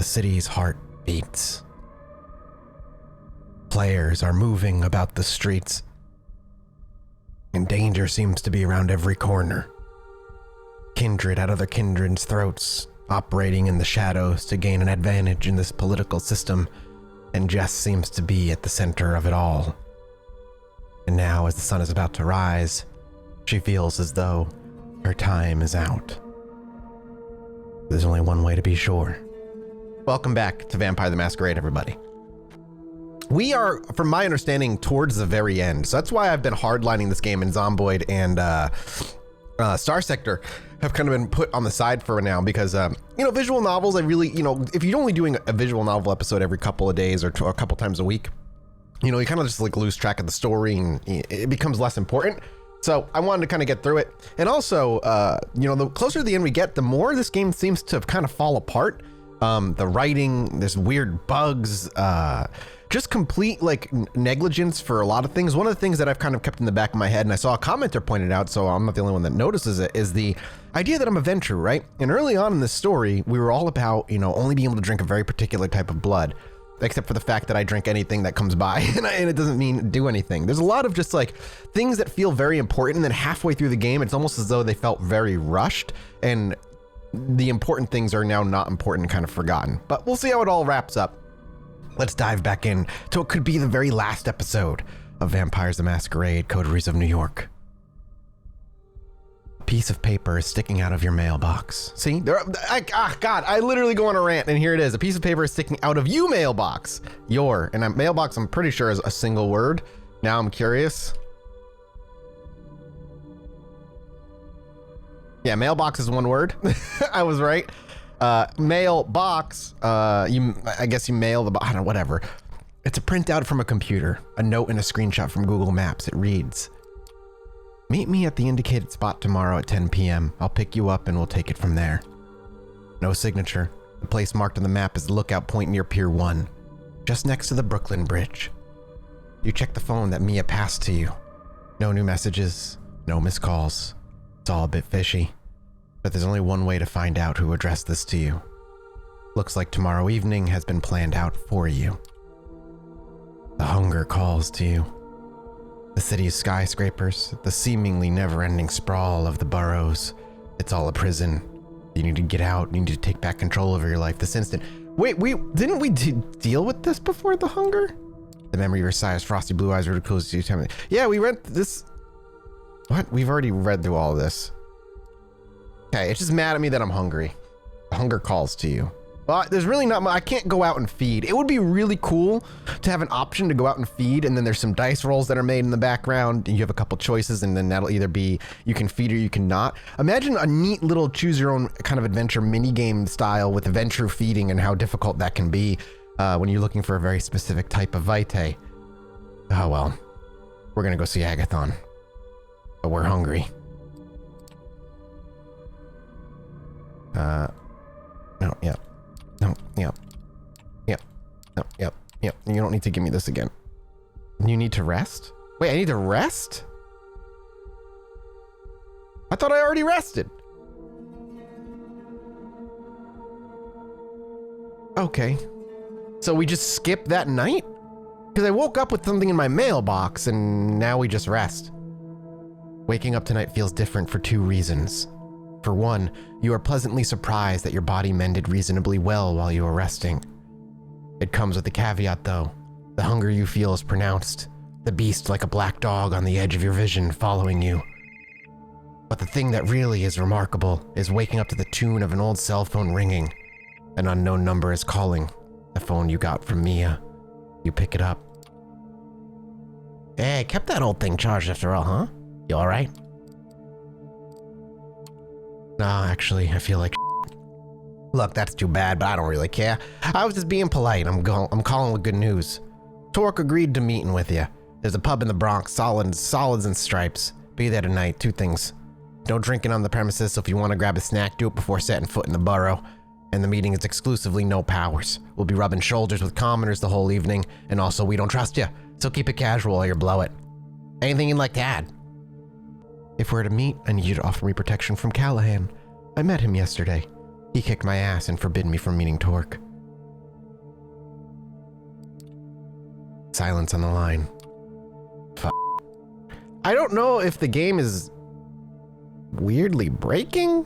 the city's heart beats. Players are moving about the streets, and danger seems to be around every corner. Kindred at other kindred's throats, operating in the shadows to gain an advantage in this political system, and Jess seems to be at the center of it all. And now, as the sun is about to rise, she feels as though her time is out. There's only one way to be sure. Welcome back to Vampire the Masquerade, everybody. We are, from my understanding, towards the very end. So that's why I've been hardlining this game, and Zomboid and Star Sector have kind of been put on the side for now because, visual novels, I really, if you're only doing a visual novel episode every couple of days or a couple times a week, you kind of just like lose track of the story and it becomes less important. So I wanted to kind of get through it. And also, the closer to the end we get, the more this game seems to kind of fall apart. The writing, there's weird bugs, just complete like negligence for a lot of things. One of the things that I've kind of kept in the back of my head, and I saw a commenter pointed out, so I'm not the only one that notices it, is the idea that I'm a venture, right? And early on in this story, we were all about, only being able to drink a very particular type of blood, except for the fact that I drink anything that comes by, and it doesn't mean do anything. There's a lot of just like things that feel very important, and then halfway through the game, it's almost as though they felt very rushed, and the important things are now not important and kind of forgotten. But we'll see how it all wraps up. Let's dive back in to what could be the very last episode of Vampires the Masquerade, Coteries of New York. A piece of paper is sticking out of your mailbox. See? God, I literally go on a rant, and here it is. A piece of paper is sticking out of you mailbox. And a mailbox, I'm pretty sure, is a single word. Now I'm curious. Yeah, mailbox is one word. I was right. Mailbox, I guess you mail the, I don't know, whatever. It's a printout from a computer, a note and a screenshot from Google Maps. It reads, "Meet me at the indicated spot tomorrow at 10 p.m. I'll pick you up and we'll take it from there." No signature. The place marked on the map is the lookout point near Pier 1, just next to the Brooklyn Bridge. You check the phone that Mia passed to you. No new messages, no missed calls. It's all a bit fishy. But there's only one way to find out who addressed this to you. Looks like tomorrow evening has been planned out for you. The hunger calls to you. The city's skyscrapers, the seemingly never-ending sprawl of the boroughs. It's all a prison. You need to get out. You need to take back control over your life this instant. Wait, didn't we deal with this before, the hunger? The memory of your sigh's frosty blue eyes ridiculous to you. Yeah, we read this. What? We've already read through all of this. Okay, it's just mad at me that I'm hungry. The hunger calls to you. Well, there's really not much. I can't go out and feed. It would be really cool to have an option to go out and feed, and then there's some dice rolls that are made in the background, and you have a couple choices, and then that'll either be you can feed or you can not. Imagine a neat little choose your own kind of adventure mini game style with adventure feeding and how difficult that can be when you're looking for a very specific type of vitae. Oh well, we're gonna go see Agathon, but we're hungry. No, yeah. No, yeah. Yep. No, yep. Yep. You don't need to give me this again. You need to rest? Wait, I need to rest? I thought I already rested. Okay. So we just skip that night? Because I woke up with something in my mailbox and now we just rest. Waking up tonight feels different for two reasons. For one, you are pleasantly surprised that your body mended reasonably well while you were resting. It comes with a caveat though. The hunger you feel is pronounced, the beast like a black dog on the edge of your vision following you. But the thing that really is remarkable is waking up to the tune of an old cell phone ringing. An unknown number is calling, the phone you got from Mia. You pick it up. Hey, I kept that old thing charged after all, huh? You alright? Nah, actually, I feel like Look, that's too bad, but I don't really care. I was just being polite. I'm calling with good news. Torque agreed to meeting with you. There's a pub in the Bronx, solids and stripes. Be there tonight. Two things. No drinking on the premises, so if you want to grab a snack, do it before setting foot in the borough. And the meeting is exclusively no powers. We'll be rubbing shoulders with commoners the whole evening, and also we don't trust you, so keep it casual or you'll blow it. Anything you'd like to add? If we're to meet, I need you to offer me protection from Callahan. I met him yesterday. He kicked my ass and forbid me from meeting Torque. Silence on the line. I don't know if the game is weirdly breaking.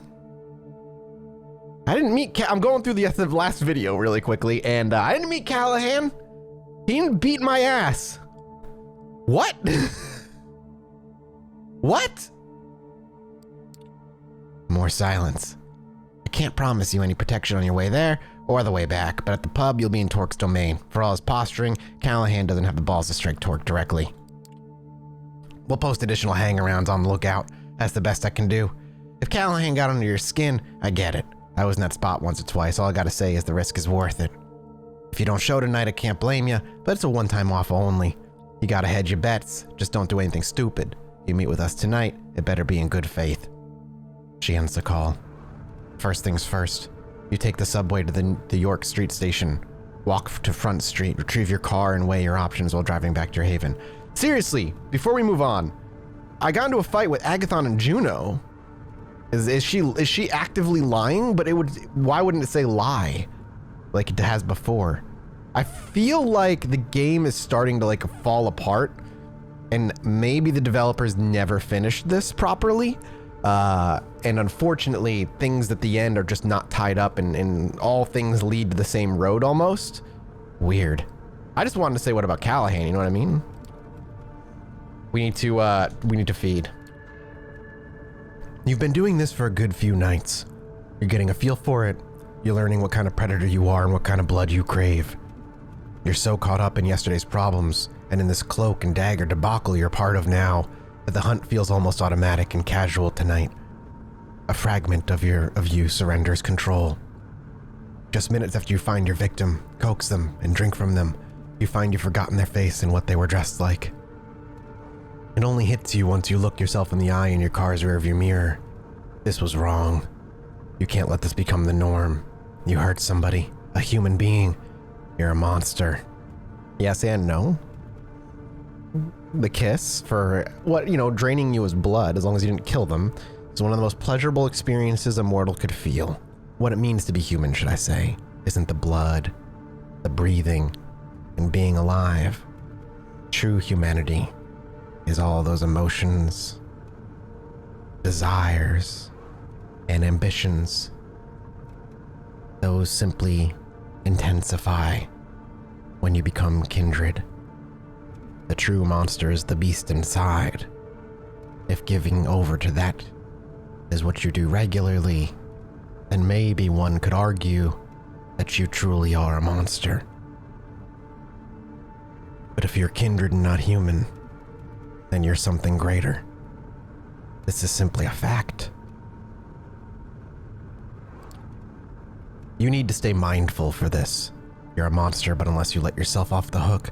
I didn't meet I'm going through the last video really quickly, and I didn't meet Callahan. He didn't beat my ass. What? What? More silence. I can't promise you any protection on your way there or the way back, but at the pub you'll be in Torque's domain. For all his posturing, Callahan doesn't have the balls to strike Torque directly. We'll post additional hang-arounds on the lookout. That's the best I can do. If Callahan got under your skin, I get it. I was in that spot once or twice. All I gotta say is the risk is worth it. If you don't show tonight, I can't blame you, but it's a one-time offer only. You gotta hedge your bets. Just don't do anything stupid. You meet with us tonight, it better be in good faith. She ends the call. First things first. You take the subway to the York Street station. Walk to Front Street, retrieve your car, and weigh your options while driving back to your haven. Seriously, before we move on, I got into a fight with Agathon and Juno. Is she actively lying? But why wouldn't it say lie like it has before? I feel like the game is starting to like fall apart, and maybe the developers never finished this properly. And unfortunately, things at the end are just not tied up, and all things lead to the same road almost. Weird. I just wanted to say, what about Callahan? You know what I mean? We need to feed. You've been doing this for a good few nights. You're getting a feel for it. You're learning what kind of predator you are and what kind of blood you crave. You're so caught up in yesterday's problems and in this cloak and dagger debacle you're part of now that the hunt feels almost automatic and casual tonight. A fragment of you surrenders control. Just minutes after you find your victim, coax them, and drink from them, you find you've forgotten their face and what they were dressed like. It only hits you once you look yourself in the eye in your car's rearview mirror. This was wrong. You can't let this become the norm. You hurt somebody, a human being. You're a monster. Yes and no. The kiss for draining you as blood, as long as you didn't kill them, is one of the most pleasurable experiences a mortal could feel. What it means to be human, should I say, isn't the blood, the breathing, and being alive. True humanity is all those emotions, desires, and ambitions. Those simply intensify when you become kindred. The true monster is the beast inside. If giving over to that is what you do regularly, then maybe one could argue that you truly are a monster. But if you're kindred and not human, then you're something greater. This is simply a fact. You need to stay mindful for this. You're a monster, but unless you let yourself off the hook,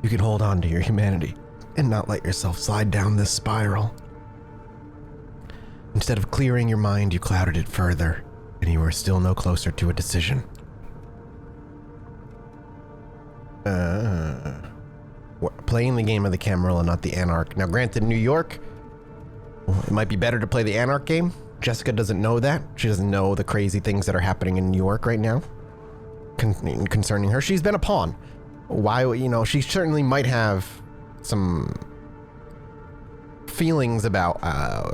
you can hold on to your humanity and not let yourself slide down this spiral. Instead of clearing your mind, you clouded it further, and you are still no closer to a decision. Playing the game of the Camarilla, not the Anarch. Now, granted, New York, it might be better to play the Anarch game. Jessica doesn't know that. She doesn't know the crazy things that are happening in New York right now concerning her. She's been a pawn. Why, she certainly might have some feelings about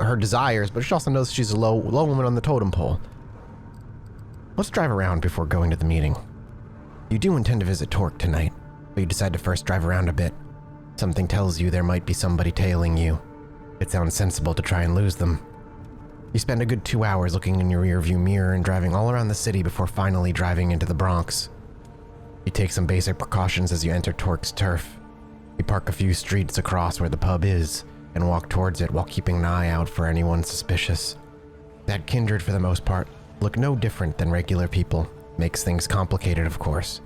her desires, but she also knows she's a low woman on the totem pole. Let's drive around before going to the meeting. You do intend to visit Torque tonight, but you decide to first drive around a bit. Something tells you there might be somebody tailing you. It sounds sensible to try and lose them. You spend a good 2 hours looking in your rearview mirror and driving all around the city before finally driving into the Bronx. You take some basic precautions as you enter Torque's turf. You park a few streets across where the pub is and walk towards it while keeping an eye out for anyone suspicious. That kindred, for the most part, look no different than regular people. Makes things complicated, of course.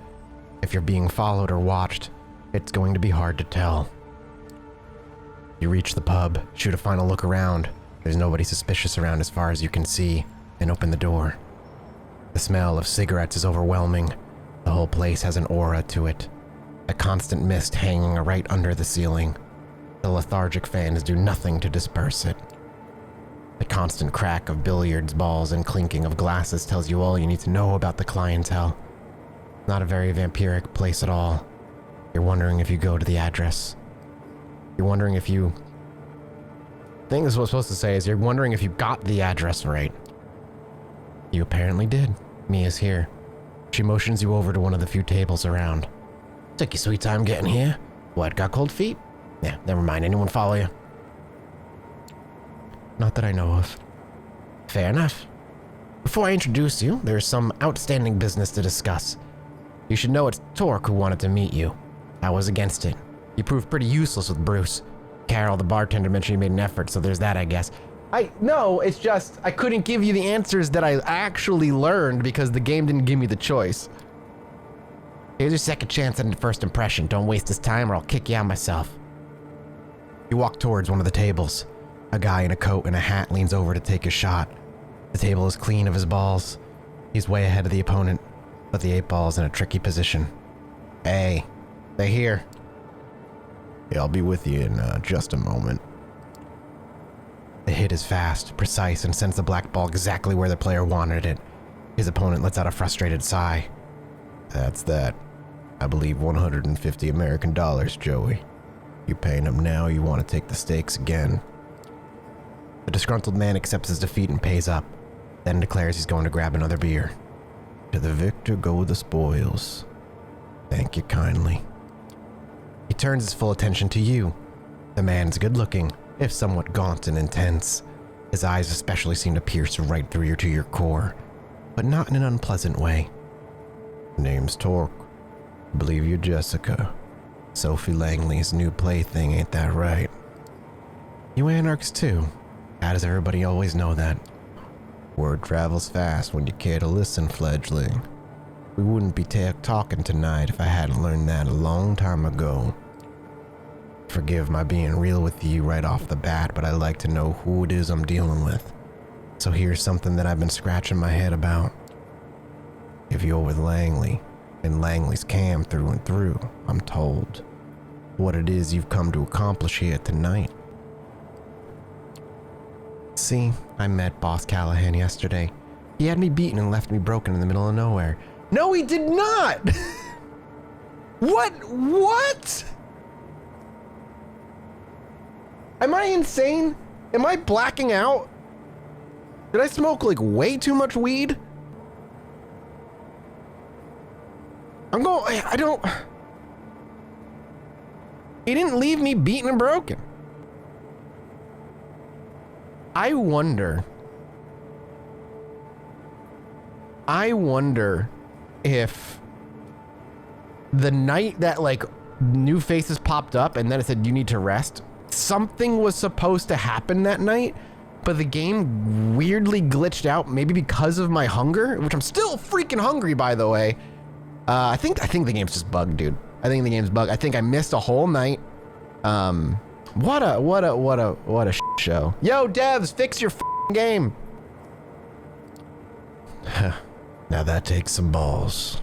If you're being followed or watched, it's going to be hard to tell. You reach the pub, shoot a final look around. There's nobody suspicious around as far as you can see, and open the door. The smell of cigarettes is overwhelming. The whole place has an aura to it. A constant mist hanging right under the ceiling. The lethargic fans do nothing to disperse it. The constant crack of billiards balls and clinking of glasses tells you all you need to know about the clientele. Not a very vampiric place at all. You're wondering if you go to the address. You're wondering if you... I think this is what I'm supposed to say is you're wondering if you got the address right. You apparently did. Mia's here. She motions you over to one of the few tables around. Took your sweet time getting here. What, got cold feet? Yeah, never mind. Anyone follow you? Not that I know of. Fair enough. Before I introduce you, there's some outstanding business to discuss. You should know it's Torque who wanted to meet you. I was against it. You proved pretty useless with Bruce. Carol, the bartender, mentioned you made an effort, so there's that, I guess. No, it's just, I couldn't give you the answers that I actually learned because the game didn't give me the choice. Here's your second chance at a first impression. Don't waste this time or I'll kick you out myself. You walk towards one of the tables. A guy in a coat and a hat leans over to take a shot. The table is clean of his balls. He's way ahead of the opponent, but the 8-ball's in a tricky position. Hey, they here. Yeah, I'll be with you in just a moment. The hit is fast, precise, and sends the black ball exactly where the player wanted it. His opponent lets out a frustrated sigh. That's that. I believe 150 American dollars, Joey. You paying him now, you want to take the stakes again. The disgruntled man accepts his defeat and pays up, then declares he's going to grab another beer. To the victor go the spoils. Thank you kindly. He turns his full attention to you. The man's good-looking, if somewhat gaunt and intense. His eyes especially seem to pierce right through to your core, but not in an unpleasant way. Name's Torque. Believe you're Jessica. Sophie Langley's new plaything, ain't that right? You Anarchs too. How does everybody always know that? Word travels fast when you care to listen, fledgling. We wouldn't be talking tonight if I hadn't learned that a long time ago. Forgive my being real with you right off the bat, but I like to know who it is I'm dealing with. So here's something that I've been scratching my head about. If you're with Langley, and Langley's cam through and through, I'm told. What it is you've come to accomplish here tonight. See, I met Boss Callahan yesterday. He had me beaten and left me broken in the middle of nowhere. No, he did not! What? Am I insane? Am I blacking out? Did I smoke like way too much weed? I don't... He didn't leave me beaten and broken. I wonder if the night that like new faces popped up and then it said you need to rest, something was supposed to happen that night, but the game weirdly glitched out, maybe because of my hunger, which I'm still freaking hungry, by the way. I think the game's just bugged, dude. I think the game's bugged. I think I missed a whole night. What a show. Yo, devs, fix your game. Now that takes some balls.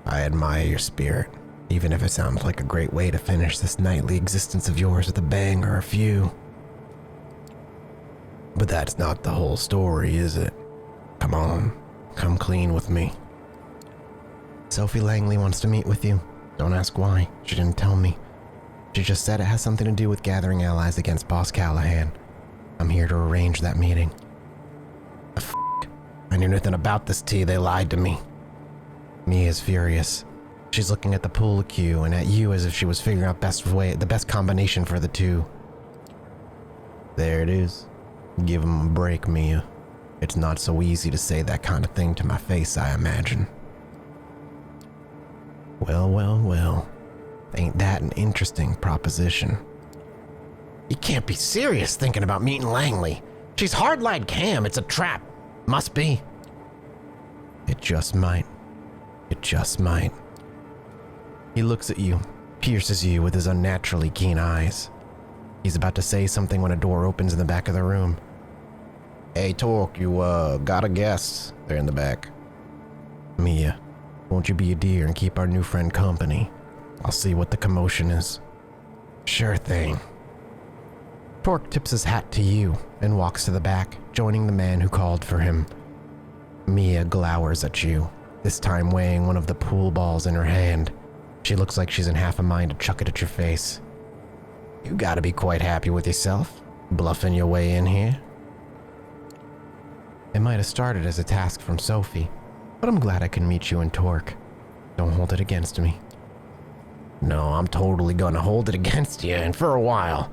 I admire your spirit, even if it sounds like a great way to finish this nightly existence of yours with a bang or a few. But that's not the whole story, is it? Come on, come clean with me. Sophie Langley wants to meet with you. Don't ask why, she didn't tell me. She just said it has something to do with gathering allies against Boss Callahan. I'm here to arrange that meeting. I knew nothing about this tea, they lied to me. Mia's furious. She's looking at the pool cue and at you as if she was figuring out the best combination for the two. There it is. Give him a break, Mia. It's not so easy to say that kind of thing to my face, I imagine. Well. Ain't that an interesting proposition? You can't be serious thinking about meeting Langley. She's hard-lined Cam, it's a trap. Must be. It just might. He looks at you, pierces you with his unnaturally keen eyes. He's about to say something when a door opens in the back of the room. Hey, Torque, you, got a guest. They're in the back. Mia, won't you be a dear and keep our new friend company? I'll see what the commotion is. Sure thing. Torque tips his hat to you and walks to the back, joining the man who called for him. Mia glowers at you, this time weighing one of the pool balls in her hand. She looks like she's in half a mind to chuck it at your face. You gotta be quite happy with yourself, bluffing your way in here. It might have started as a task from Sophie, but I'm glad I can meet you in Torque. Don't hold it against me. No, I'm totally gonna hold it against you, and for a while.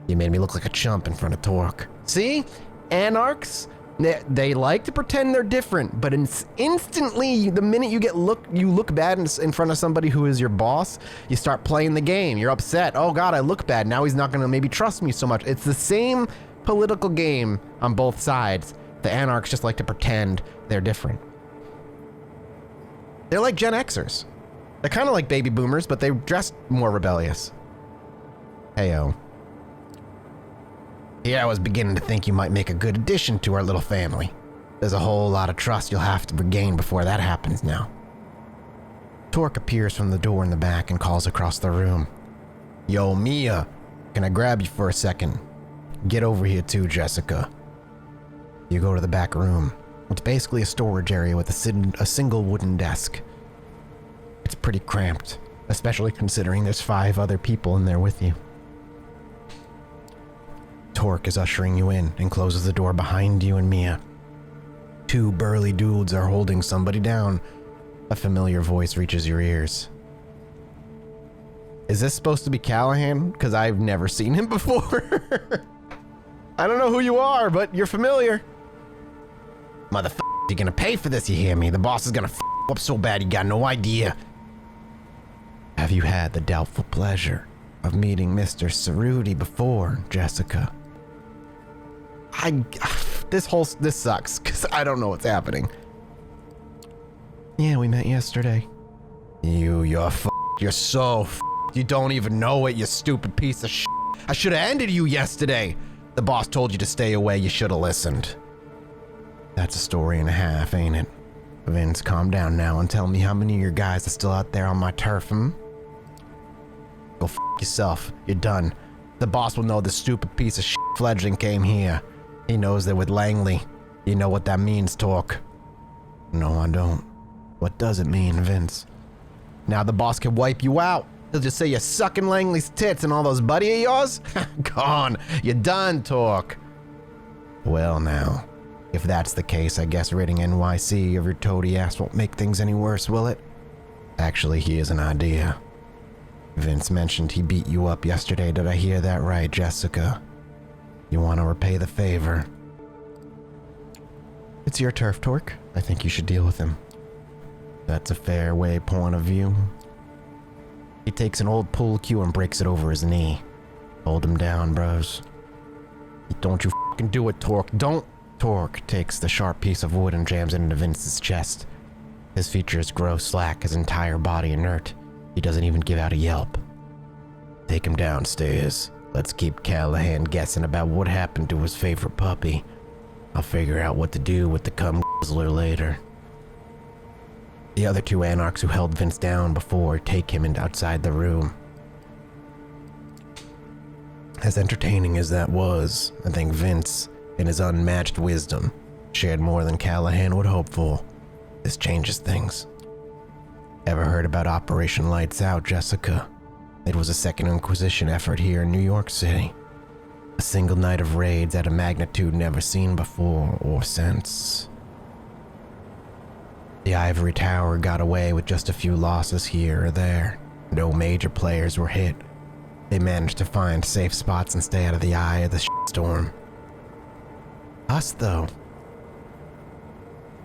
You made me look like a chump in front of Torque. See? Anarchs? They like to pretend they're different, but instantly, the minute you look bad in front of somebody who is your boss, you start playing the game. You're upset. Oh God, I look bad. Now he's not gonna maybe trust me so much. It's the same political game on both sides. The Anarchs just like to pretend they're different. They're like Gen Xers. They're kind of like baby boomers, but they dress more rebellious. Heyo. Yeah, I was beginning to think you might make a good addition to our little family. There's a whole lot of trust you'll have to regain before that happens now. Torque appears from the door in the back and calls across the room. Yo, Mia, can I grab you for a second? Get over here too, Jessica. You go to the back room. It's basically a storage area with a single wooden desk. It's pretty cramped, especially considering there's 5 other people in there with you. Torque is ushering you in and closes the door behind you and Mia. 2 burly dudes are holding somebody down. A familiar voice reaches your ears. Is this supposed to be Callahan? Because I've never seen him before. I don't know who you are, but you're familiar. Motherfucker, you're gonna pay for this, you hear me? The boss is gonna f up so bad you got no idea. Have you had the doubtful pleasure of meeting Mr. Cerruti before, Jessica? This sucks, because I don't know what's happening. Yeah, we met yesterday. You're so f***ed. You don't even know it, you stupid piece of shit. I should have ended you yesterday. The boss told you to stay away, you should have listened. That's a story and a half, ain't it? Vince, calm down now and tell me how many of your guys are still out there on my turf, Go f*** yourself. You're done. The boss will know this stupid piece of shit fledgling came here. He knows they're with Langley. You know what that means, Torque. No, I don't. What does it mean, Vince? Now the boss can wipe you out. He'll just say you're sucking Langley's tits and all those buddy of yours? Gone. You're done, Torque. Well now, if that's the case, I guess ridding NYC of your toady ass won't make things any worse, will it? Actually, here's an idea. Vince mentioned he beat you up yesterday. Did I hear that right, Jessica? You want to repay the favor? It's your turf, Torque. I think you should deal with him. That's a fair point of view. He takes an old pool cue and breaks it over his knee. Hold him down, bros. Don't you fucking do it, Torque. Don't. Torque takes the sharp piece of wood and jams it into Vince's chest. His features grow slack, his entire body inert. He doesn't even give out a yelp. Take him downstairs. Let's keep Callahan guessing about what happened to his favorite puppy. I'll figure out what to do with the cum guzzler later. The other 2 Anarchs who held Vince down before take him outside the room. As entertaining as that was, I think Vince, in his unmatched wisdom, shared more than Callahan would hope for. This changes things. Ever heard about Operation Lights Out, Jessica? It was a Second Inquisition effort here in New York City. A single night of raids at a magnitude never seen before or since. The Ivory Tower got away with just a few losses here or there. No major players were hit. They managed to find safe spots and stay out of the eye of the storm. Us, though.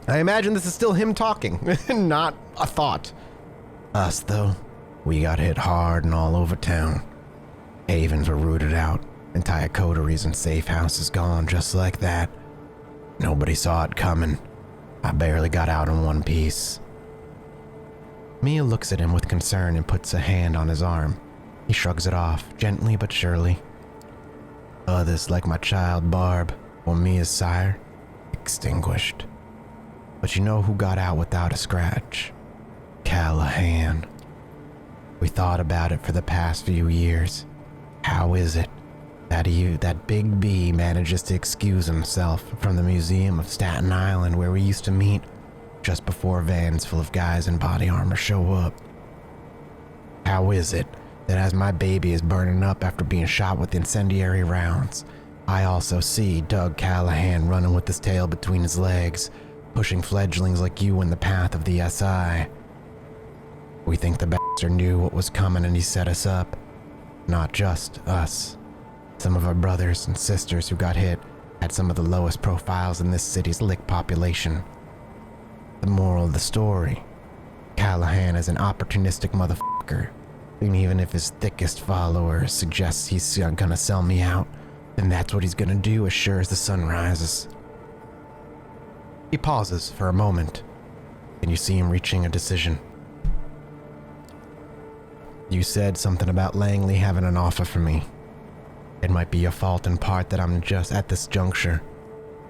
I imagine this is still him talking, not a thought. Us, though. We got hit hard and all over town. Havens were rooted out. Entire coteries and safe houses gone just like that. Nobody saw it coming. I barely got out in one piece. Mia looks at him with concern and puts a hand on his arm. He shrugs it off, gently but surely. Others, like my child Barb, or Mia's sire, extinguished. But you know who got out without a scratch? Callahan. We thought about it for the past few years. How is it that Big B manages to excuse himself from the museum of Staten Island where we used to meet just before vans full of guys in body armor show up? How is it that as my baby is burning up after being shot with incendiary rounds, I also see Doug Callahan running with his tail between his legs, pushing fledglings like you in the path of the SI? We think the bastard knew what was coming and he set us up. Not just us. Some of our brothers and sisters who got hit had some of the lowest profiles in this city's lick population. The moral of the story: Callahan is an opportunistic motherfucker, and even if his thickest followers suggests he's gonna sell me out, then that's what he's gonna do as sure as the sun rises. He pauses for a moment, and you see him reaching a decision. You said something about Langley having an offer for me. It might be your fault in part that I'm just at this juncture,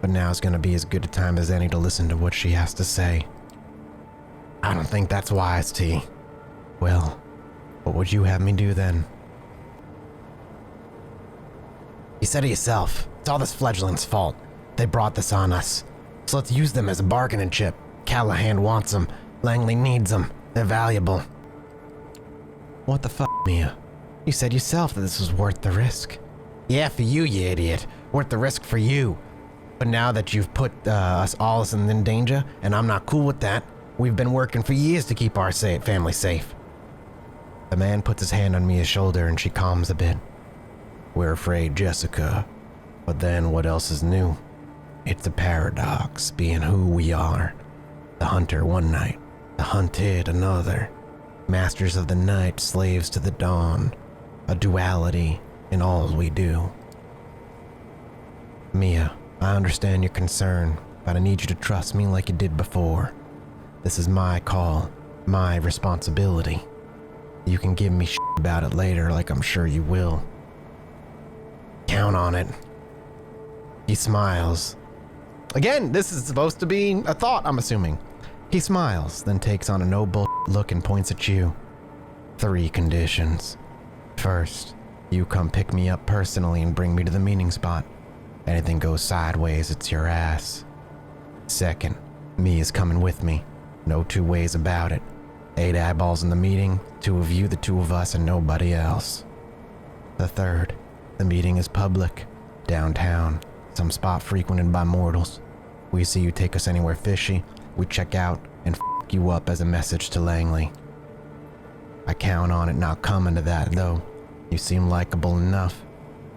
but now's gonna be as good a time as any to listen to what she has to say. I don't think that's wise, T. Well, what would you have me do then? You said it yourself. It's all this fledgling's fault. They brought this on us. So let's use them as a bargaining chip. Callahan wants them. Langley needs them. They're valuable. What the fuck, Mia? You said yourself that this was worth the risk. Yeah, for you idiot. Worth the risk for you. But now that you've put us all in danger, and I'm not cool with that, we've been working for years to keep our family safe. The man puts his hand on Mia's shoulder and she calms a bit. We're afraid, Jessica. But then what else is new? It's a paradox, being who we are. The hunter one night, the hunted another. Masters of the night, slaves to the dawn. A duality in all we do. Mia, I understand your concern, but I need you to trust me like you did before. This is my call, my responsibility. You can give me shit about it later, like I'm sure you will. Count on it. He smiles. Again, this is supposed to be a thought, I'm assuming. He smiles, then takes on a no bullshit look and points at you. 3 conditions. First, you come pick me up personally and bring me to the meeting spot. Anything goes sideways, it's your ass. Second, me is coming with me. No 2 ways about it. 8 eyeballs in the meeting, 2 of you, the 2 of us, and nobody else. The third, the meeting is public, downtown, some spot frequented by mortals. We see you take us anywhere fishy, we check out and f*** you up as a message to Langley. I count on it not coming to that though. You seem likable enough.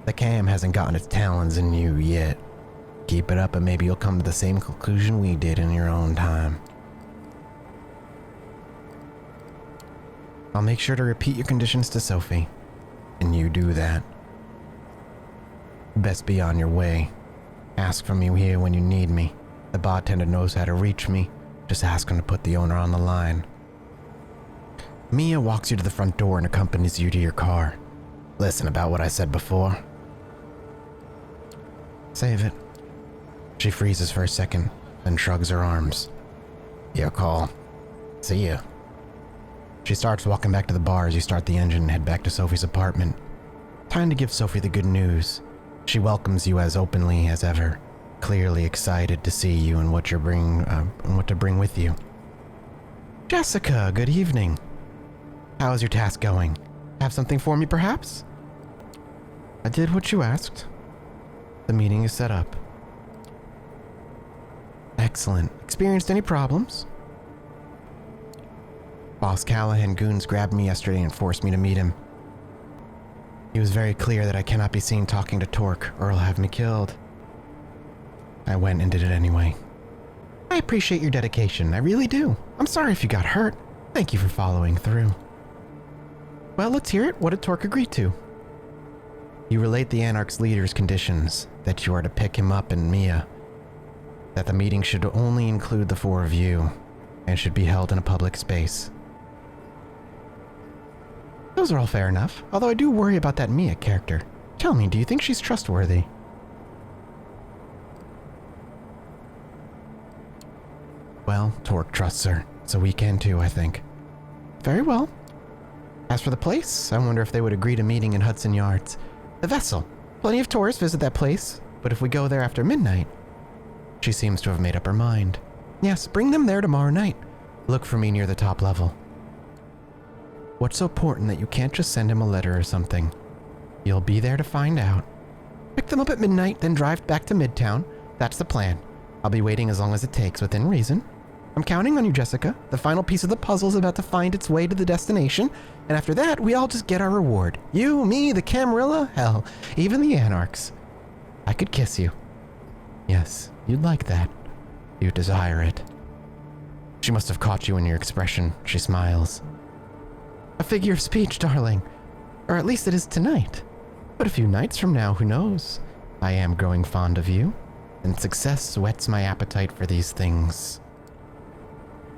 The cam hasn't gotten its talons in you yet. Keep it up and maybe you'll come to the same conclusion we did in your own time. I'll make sure to repeat your conditions to Sophie. And you do that. Best be on your way. Ask for me here when you need me. The bartender knows how to reach me. Just ask him to put the owner on the line. Mia walks you to the front door and accompanies you to your car. Listen about what I said before. Save it. She freezes for a second, then shrugs her arms. Your call. See ya. She starts walking back to the bar as you start the engine and head back to Sophie's apartment. Time to give Sophie the good news. She welcomes you as openly as ever, clearly excited to see you and what to bring with you. Jessica, good evening. How's your task going? Have something for me, perhaps? I did what you asked. The meeting is set up. Excellent. Experienced any problems? Boss Callahan goons grabbed me yesterday and forced me to meet him. He was very clear that I cannot be seen talking to Torque or he'll have me killed. I went and did it anyway. I appreciate your dedication, I really do. I'm sorry if you got hurt. Thank you for following through. Well, let's hear it. What did Torque agree to? You relate the Anarch's leader's conditions, that you are to pick him up and Mia, that the meeting should only include the 4 of you, and should be held in a public space. Those are all fair enough, although I do worry about that Mia character. Tell me, do you think she's trustworthy? Well, Torque trusts her, so we can too, I think. Very well. As for the place, I wonder if they would agree to meeting in Hudson Yards. The vessel. Plenty of tourists visit that place, but if we go there after midnight... She seems to have made up her mind. Yes, bring them there tomorrow night. Look for me near the top level. What's so important that you can't just send him a letter or something? You'll be there to find out. Pick them up at midnight, then drive back to Midtown. That's the plan. I'll be waiting as long as it takes, within reason. I'm counting on you, Jessica. The final piece of the puzzle is about to find its way to the destination, and after that, we all just get our reward. You, me, the Camarilla, hell, even the Anarchs. I could kiss you. Yes, you'd like that. You desire it. She must have caught you in your expression. She smiles. A figure of speech, darling. Or at least it is tonight. But a few nights from now, who knows? I am growing fond of you, and success whets my appetite for these things.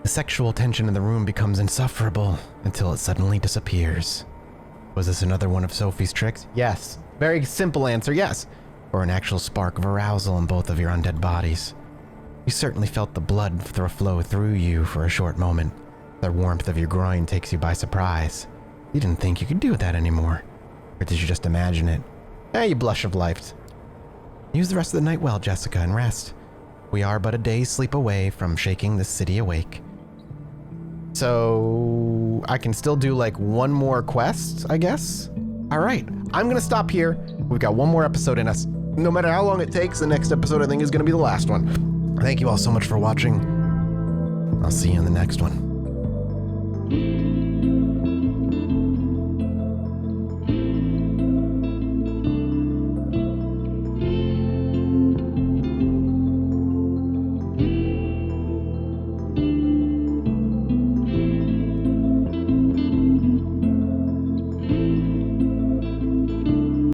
The sexual tension in the room becomes insufferable until it suddenly disappears. Was this another one of Sophie's tricks? Yes. Very simple answer, yes. Or an actual spark of arousal in both of your undead bodies. You certainly felt the blood flow through you for a short moment. The warmth of your groin takes you by surprise. You didn't think you could do that anymore. Or did you just imagine it? You blush of life. Use the rest of the night well, Jessica, and rest. We are but a day's sleep away from shaking this city awake. So I can still do like one more quest, I guess? All right, I'm gonna stop here. We've got one more episode in us. No matter how long it takes, the next episode I think is gonna be the last one. Thank you all so much for watching. I'll see you in the next one.